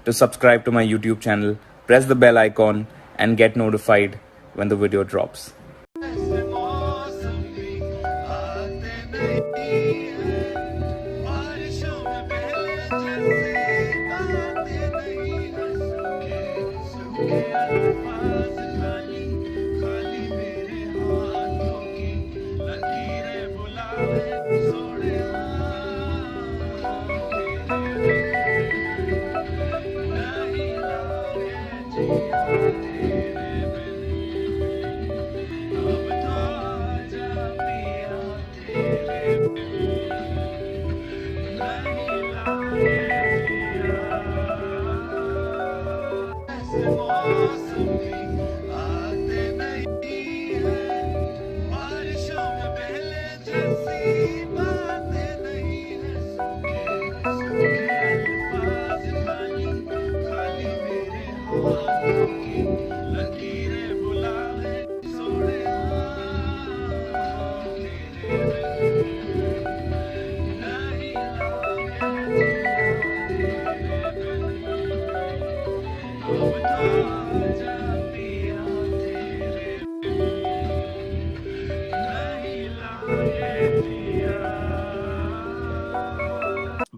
To subscribe to my YouTube channel, press the bell icon and get notified when the video drops.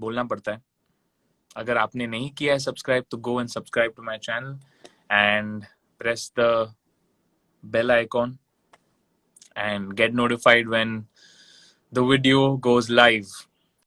बोलना पड़ता है. अगर आपने नहीं किया है सब्सक्राइब तो go and subscribe to my channel and press the bell icon and get notified when the video goes live.